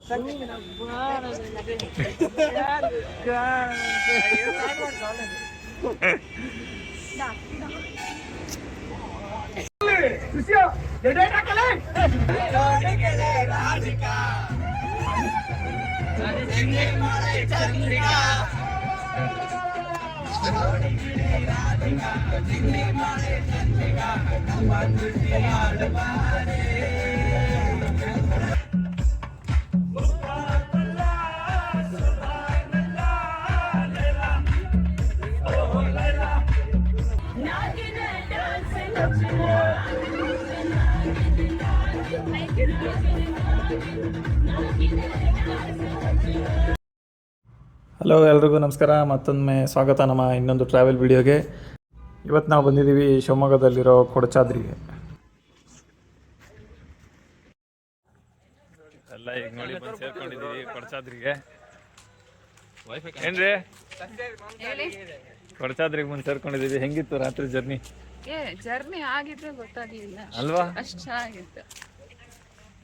Hello, ಎಲ್ರಿಗೂ ನಮಸ್ಕಾರ. ಮತ್ತೊಮ್ಮೆ ಸ್ವಾಗತ ನಮ್ಮ ಇನ್ನೊಂದು ಟ್ರಾವೆಲ್ ವಿಡಿಯೋಗೆ. ಇವತ್ತು ನಾವು ಬಂದಿದ್ದೀವಿ ಶಿವಮೊಗ್ಗದಲ್ಲಿರೋ ಕೊಡಚಾದ್ರಿಗೆ. ಎಲ್ಲ ಈಗ ನೋಡಿ ಬಂದು ಸೇರ್ಕೊಂಡಿದ್ದೀವಿ ಕೊಡಚಾದ್ರಿಗೆ. ಏನ್ರಿ ಕೊಡಚಾದ್ರಿಗೆ ಬಂದು ಸೇರ್ಕೊಂಡಿದ್ದೀವಿ. ಹೆಂಗಿತ್ತು ರಾತ್ರಿ ಜರ್ನಿ? ಜರ್ನಿ ಆಗಿದ್ರೆ ಗೊತ್ತಾಗ್ಲಿಲ್ಲ ಅಲ್ವಾ? ಅಷ್ಟು ಚೆನ್ನಾಗಿತ್ತು.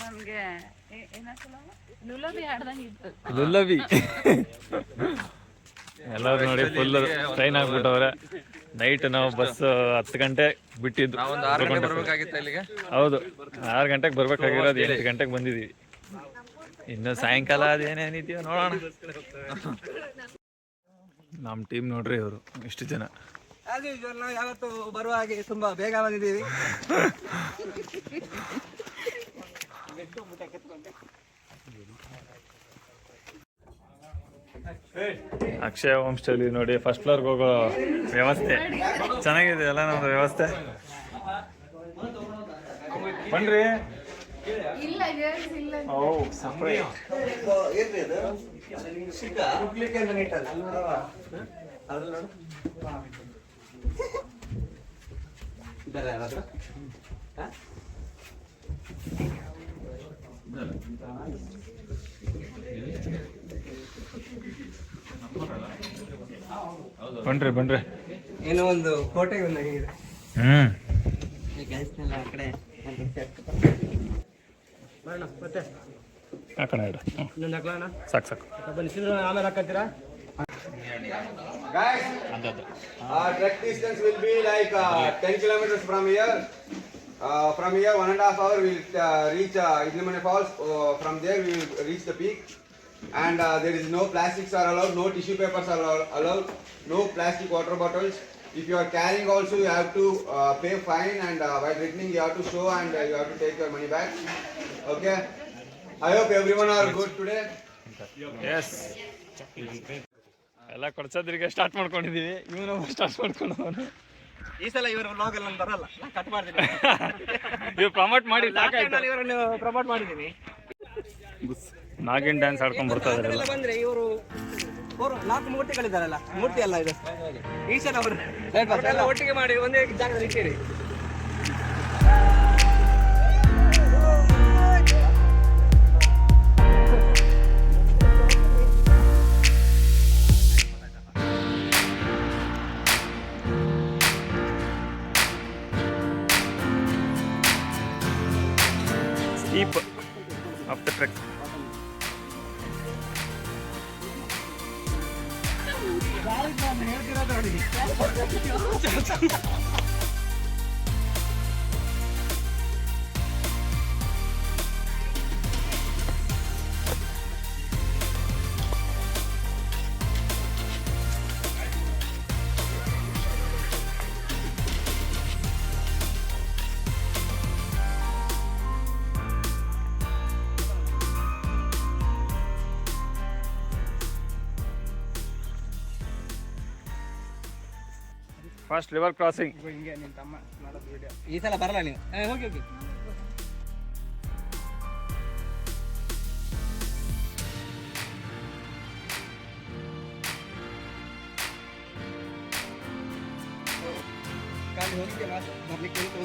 ನಮ್ಗೆ ಲುಲಬಿ ಆಡ್ದಂಗಿತ್ತು. ಲುಲಬಿ ಎಲ್ಲರೂ ನೋಡಿ ಫುಲ್ ಟ್ರೈನ್ ಆಗ್ಬಿಟ್ಟವ್ರೆ. ನೈಟ್ ನಾವು ಬಸ್ 10 ಗಂಟೆ ಬಿಟ್ಟಿದ್ದು. ಹೌದು, 6 ಗಂಟೆಗೆ ಬರ್ಬೇಕಾಗಿರೋದು 8 ಗಂಟೆಗೆ ಬಂದಿದ್ದೀವಿ. ಇನ್ನು ಸಾಯಂಕಾಲ ಅದೇನೇನಿದೆಯೋ ನೋಡೋಣ. ನಮ್ಮ ಟೀಮ್ ನೋಡ್ರಿ, ಇವರು ಎಷ್ಟು ಜನ. ನಾವು ಯಾವತ್ತು ಬರುವ ಹಾಗೆ ತುಂಬಾ ಬೇಗ ಬಂದಿದ್ದೀವಿ. ಅಕ್ಷಯ ಹೋಮ್ ಸ್ಟೇಲಿ ನೋಡಿ ಫಸ್ಟ್ ಫ್ಲೋರ್ಗೆ ಹೋಗೋ ವ್ಯವಸ್ಥೆ ಚೆನ್ನಾಗಿದೆ. ಎಲ್ಲ ನಮ್ದು ವ್ಯವಸ್ಥೆ ಬನ್ರಿ. ಬನ್ರಿ ಬನ್ರಿ. ಏನೋ ಒಂದು ಕೋಟೆಗೆ ಬಂದಾಗಿದೆ. ಆ ಕಡೆ ಮತ್ತೆ ಹಾಕೋಣ ಇಡು. ಸಾಕು ಸಾಕು. ಬನ್ನಿ, ಆಮೇಲೆ ಹಾಕತ್ತೀರಾ? Guys, trek distance will be like 10 kilometers from here. From here, 1.5 hours we will reach Idlimane Falls. From there we will reach the peak. And there is no plastics are allowed, no tissue papers are allowed, no plastic water bottles. If you are carrying also, you have to pay fine, and while returning you have to show and you have to take your money back. Okay? I hope everyone are good today. Yes. ಎಲ್ಲ ಕೊಡ್ಸೋದ್ರಿಗೆ start ಮಾಡ್ಕೊಂಡಿದ್ದೀವಿ. ಇವನು start ಮಾಡ್ಕೊಂಡು ಈ ಸಲ ಇವರ vlog ಅಲ್ಲಿ ನಾನು ಬರಲ್ಲ, ನಾನು ಕಟ್ ಮಾಡ್ತೀನಿ. ನೀವು ಪ್ರಮೋಟ್ ಮಾಡಿ ಸಾಕಾಯ್ತು. ಇವರನ್ನು ಪ್ರಮೋಟ್ ಮಾಡಿದ್ದೀನಿ. ನಾಗಿನ್ ಡ್ಯಾನ್ಸ್ ಆಡ್ಕೊಂಡು ಬರ್ತಾ ಇದಾರೆ. ಬಂದ್ರೆ ಇವರು 4 ಮೂರ್ತಿಗಳಿದ್ದಾರಲ್ಲ, ಮೂರ್ತಿ ಅಲ್ಲ ಇದು. ಈ ಸಲ ಅವರು ಒಟ್ಟಿಗೆ ಮಾಡಿ ಒಂದೇ ಜಾಗದಲ್ಲಿ ಇಟ್ಟಿರಿ. Steep of the trek. First river crossing. ಹಿಂಗೆ ನಿಮ್ಮ ತಮ್ಮ ಮಾಡೋದು ವಿಡಿಯೋ. ಈ ಸಲ ಬರಲ್ಲ ನೀವು. ಹೋಗಿ ಹೋಗಿ. ಕಾಲಿ ಹೋಗಿದ್ದೆ ಮಾತು ಬರ್ಲಿಕ್ಕೆ ಉಂಟು.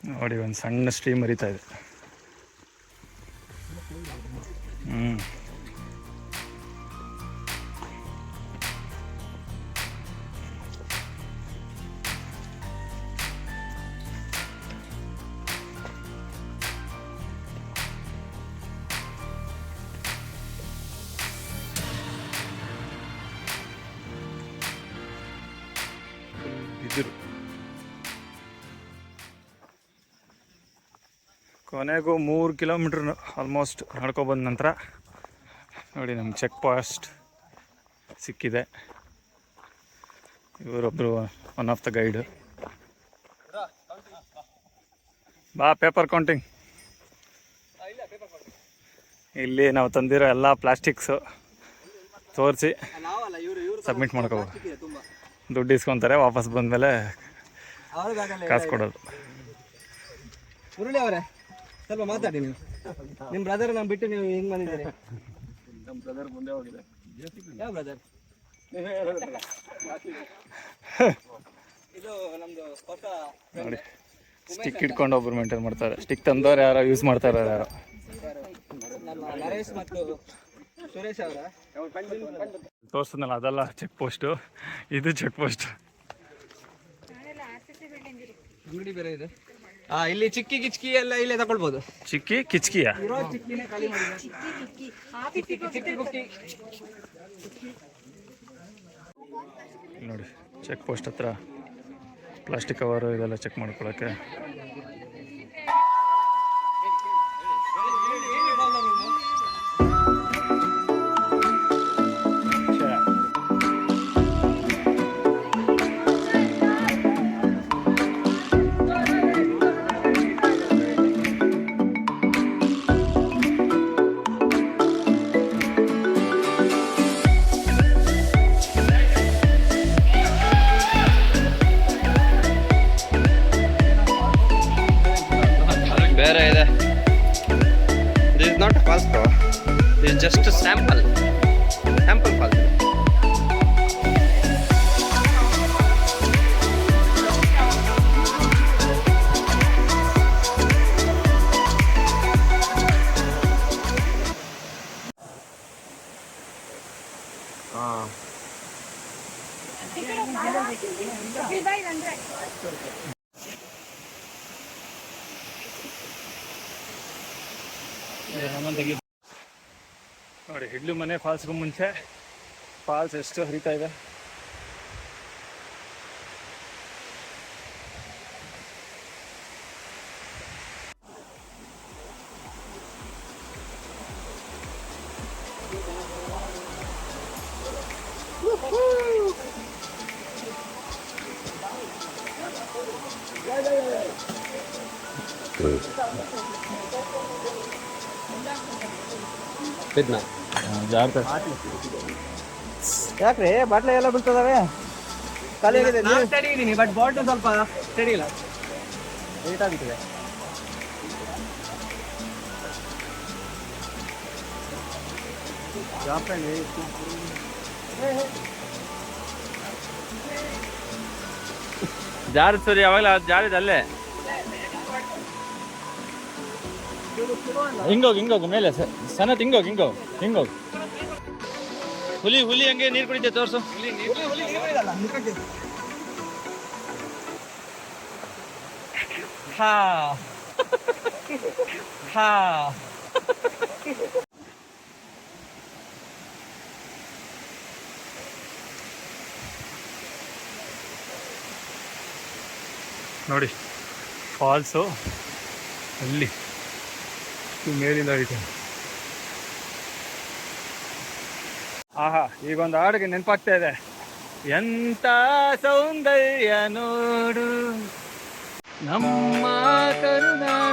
ನೋಡಿ ಒಂದು ಸಣ್ಣ ಸ್ಟ್ರೀಮ್ ಹರಿತಾ ಇದೆ. ಬಿದಿರು. ಕೊನೆಗೂ 3 ಕಿಲೋಮೀಟ್ರ್ ಆಲ್ಮೋಸ್ಟ್ ನಡ್ಕೊಬಂದ ನಂತರ ನೋಡಿ ನಮ್ಗೆ ಚೆಕ್ ಪೋಸ್ಟ್ ಸಿಕ್ಕಿದೆ. ಇವರೊಬ್ಬರು ಒನ್ ಆಫ್ ದ ಗೈಡ್. ಬಾ ಪೇಪರ್ ಕೌಂಟಿಂಗ್. ಇಲ್ಲಿ ನಾವು ತಂದಿರೋ ಎಲ್ಲ ಪ್ಲಾಸ್ಟಿಕ್ಸು ತೋರಿಸಿ ಸಬ್ಮಿಟ್ ಮಾಡ್ಕೋಬೋದು. ದುಡ್ಡು ಇಸ್ಕೊತಾರೆ, ವಾಪಸ್ ಬಂದಮೇಲೆ ಕಾಸು ಕೊಡೋದು. ಮುರಳಿ ಅವರೇ ಸ್ವಲ್ಪ ಮಾತಾಡಿ. ನೀವು ನಿಮ್ಮ ಬ್ರದರ್ ನಮ್ಮ ಬಿಟ್ಟು ನೀವು ಹೆಂಗ್ ಬಂದಿದ್ದೀರಿ? ನಮ್ಮ ಬ್ರದರ್ ಮುಂದೆ ಹೋಗಿದೆ. ಯಾವ ಬ್ರದರ್? ಇದು ನಮ್ದು ಹೊಸ ನೋಡಿ, ಸ್ಟಿಕ್ ಇಟ್ಕೊಂಡು ಒಬ್ರು ಮೇಂಟೈನ್ ಮಾಡ್ತಾರೆ. ಸ್ಟಿಕ್ ತಂದವ್ರು ಯಾರೋ ಯೂಸ್ ಮಾಡ್ತಾರೆ ಯಾರೋ. ನಮ್ಮ ನರೇಶ್ ಮತ್ತು ಸುರೇಶ್ ಅವರ ತೋರಿಸ್ತನಲ್ಲ ಅದೆಲ್ಲ ಚೆಕ್ ಪೋಸ್ಟು, ಇದು ಚೆಕ್ ಪೋಸ್ಟ್. ಅಂಗಡಿ ಬೇರೆ ಇದೆ. ಇಲ್ಲಿ ಚಿಕ್ಕಿ ಕಿಚ್ಕಿ ಎಲ್ಲ ಇಲ್ಲೇ ತಗೊಳ್ಬೋದು. ಚಿಕ್ಕಿ ಕಿಚ್ಕಿಯಾ? ನೋಡಿ ಚೆಕ್ ಪೋಸ್ಟ್ ಹತ್ರ ಪ್ಲಾಸ್ಟಿಕ್ ಕವರು ಇದೆಲ್ಲ ಚೆಕ್ ಮಾಡ್ಕೊಳಕ್ಕೆ. ಬೇರೆ ಇದೆ. This is not a false bro. This is just a sample false. ನೋಡಿ ಹಿಡ್ಲು ಮನೆ ಫಾಲ್ಸ್ಗೂ ಮುಂಚೆ ಫಾಲ್ಸ್ ಎಷ್ಟು ಹರಿತಾ ಇದೆ. ಯಾಕ್ರಿ ಬಾಟ್ಲೆ ಎಲ್ಲ ಬೀಳ್ತದವೆ? ಖಾಲಿ ಆಗಿದೆ. ತಡೀನಿ ಬಟ್ ಬಾಟ್ಲು ಸ್ವಲ್ಪ ತಡಿಲ್ಲ, ಲೇಟ್ ಆಗ್ತದೆ. ಜಾರಿಸ್ತದೆ ಯಾವಾಗಲೂ, ಅದು ಜಾರಿದ ಅಲ್ಲೇ. ಹಿಂಗೋಗಿ ಮೇಲೆ ಸನತ್ ಹಿಂಗೋಗಿ. ಹುಲಿ ಹಂಗೆ ನೀರು ಕುಡಿತೆ ತೋರ್ಸು. ನೋಡಿ ಫಾಲ್ಸು ಅಲ್ಲಿ ಮೇಲಿಂದ ಐತೆ. ಆಹಾ, ಈಗೊಂದು ಹಾಡಿಗೆ ನೆನಪಾಗ್ತಾ ಇದೆ. ಎಂತ ಸೌಂದರ್ಯ ನೋಡು ನಮ್ಮ ಕರುನಾಡು.